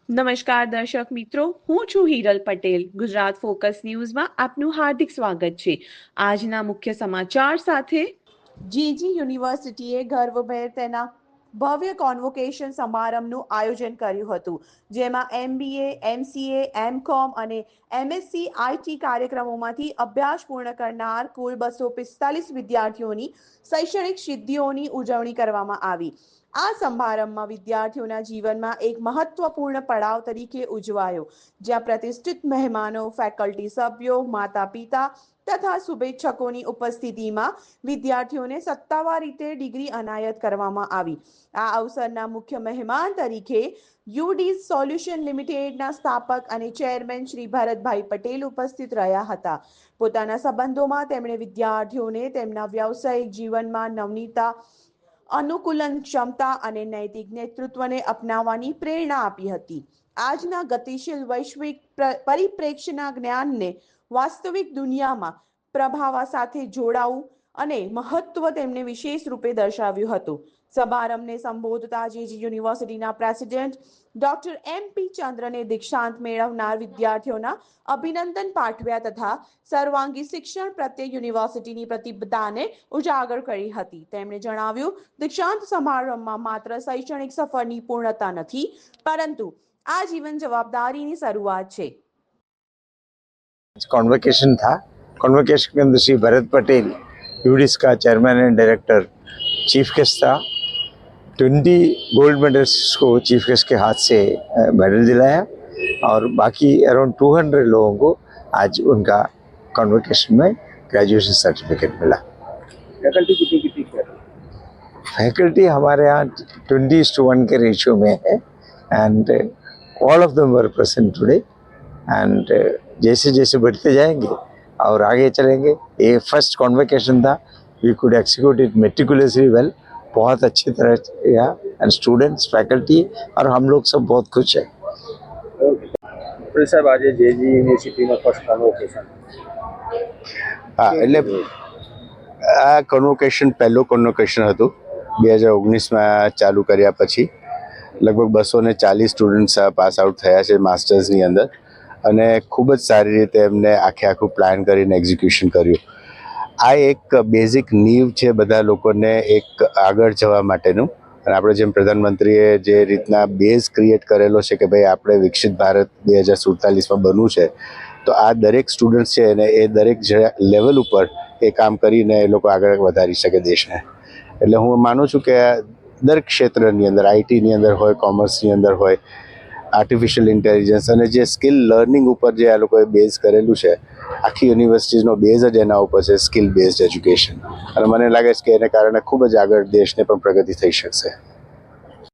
નમસ્કાર દર્શક મિત્રો, હું છું હિરલ પટેલ. ગુજરાત ફોકસ ન્યૂઝમાં આપનું હાર્દિક સ્વાગત છે. આજના મુખ્ય સમાચાર સાથે જીજી યુનિવર્સિટીએ ગર્વભેર તેના ભવ્ય કોન્વોકેશન સમારંભનું આયોજન કર્યું હતું, જેમાં MBA, MCA, MCOM અને MSc IT કાર્યક્રમોમાંથી અભ્યાસ પૂર્ણ કરનાર કુલ 245 વિદ્યાર્થીઓની શૈક્ષણિક સિદ્ધિઓની ઉજવણી કરવામાં આવી. આ સમારંભમાં વિદ્યાર્થીઓના જીવનમાં એક મહત્વપૂર્ણ પડાવ તરીકે ઉજવાયો, જ્યાં પ્રતિષ્ઠિત મહેમાનો, ફેકલ્ટી સભ્યો, માતા-પિતા તથા શુભેચ્છકોની ઉપસ્થિતિમાં વિદ્યાર્થીઓને સત્તાવાર રીતે ડિગ્રી અનાયત કરવામાં આવી. આ અવસરના મુખ્ય મહેમાન તરીકે યુડીઝ સોલ્યુશન લિમિટેડના સ્થાપક અને ચેરમેન શ્રી ભરતભાઈ પટેલ ઉપસ્થિત રહ્યા હતા. પોતાના સંબંધોમાં તેમણે વિદ્યાર્થીઓને તેમના વ્યવસાયિક જીવનમાં નવનીતા, અનુકૂલન ક્ષમતા અને નૈતિક નેતૃત્વને અપનાવવાની પ્રેરણા આપી હતી. આજના ગતિશીલ વૈશ્વિક પરિપ્રેક્ષ્યના જ્ઞાનને વાસ્તવિક દુનિયામાં પ્રભાવ સાથે જોડાવું અને મહત્વ તેમને વિશેષ રૂપે દર્શાવ્યું હતું. સમારંભને સંબોધતા જીજી યુનિવર્સિટીના પ્રેસિડેન્ટ ડોક્ટર MP ચંદ્રને દીક્ષાંત મેળવનાર વિદ્યાર્થીઓના અભિનંદન પાઠવ્યા તથા સર્વાંગી શિક્ષણ પ્રત્યે યુનિવર્સિટીની પ્રતિબદ્ધતાને ઉજાગર કરી હતી. તેમણે જણાવ્યું, દીક્ષાંત સમારંભમાં માત્ર શૈક્ષણિક સફરની પૂર્ણતા નથી, પરંતુ આ જીવન જવાબદારીની શરૂઆત છે. कॉन्वोकेशन था। कॉन्वोकेशन के अंदर श्री भरत पटेल यूडिस का chairman and director chief guest था। 20 गोल्ड मेडल्स को चीफ गेस्ट के हाथ से मेडल दिलाया और बाकी अराउंड 200 लोगों को आज उनका कॉन्वोकेशन में ग्रेजुएशन सर्टिफिकेट मिला। फैकल्टी कितनी फैकल्टी हमारे यहाँ 20:1 के रेशियो में है and all of them were present today एंड जैसे जैसे बढ़ते जाएंगे और आगे चलेंगे। ये फर्स्ट कॉन्वोकेशन था, we could execute it meticulously well, बहुत अच्छी तरह किया एंड स्टूडेंट्स, फैकल्टी और हम लोग सब बहुत खुश हैं। સાહેબ આજે જેજી યુનિવર્સિટીમાં ફર્સ્ટ કન્વોકેશન હા એટલે આ કન્વોકેશન પહેલું કન્વોકેશન હતું 2019માં ચાલુ કર્યા પછી લગભગ 240 સ્ટુડન્ટ્સ પાસ આઉટ થયા છે માસ્ટર્સની અંદર અને ખૂબ જ સારી રીતે એમને આખું પ્લાન કરીને એક્ઝિક્યુશન કર્યું. આ એક બેઝિક નીવ છે બધા લોકોને એક આગળ જવા માટેનું અને આપણે જેમ પ્રધાનમંત્રીએ જે રીતના બેઝ ક્રિએટ કરેલો છે કે ભાઈ આપણે વિકસિત ભારત 2047માં બનવું છે, તો આ દરેક સ્ટુડન્ટ્સ છે એને એ દરેક લેવલ ઉપર એ કામ કરીને એ લોકો આગળ વધારી શકે દેશને. એટલે હું માનું છું કે દરેક ક્ષેત્રની અંદર, આઈટીની અંદર હોય, કોમર્સની અંદર હોય, આર્ટિફિશિયલ ઇન્ટેલિજન્સ અને જે સ્કિલ લર્નિંગ ઉપર જે આ લોકોએ બેઝ કરેલું છે, આખી યુનિવર્સિટીનો બેઝ જ એના ઉપર છે, સ્કિલ બેઝડ એજ્યુકેશન. અને મને લાગે છે કે એને કારણે ખૂબ જ આગળ દેશને પણ પ્રગતિ થઈ શકશે.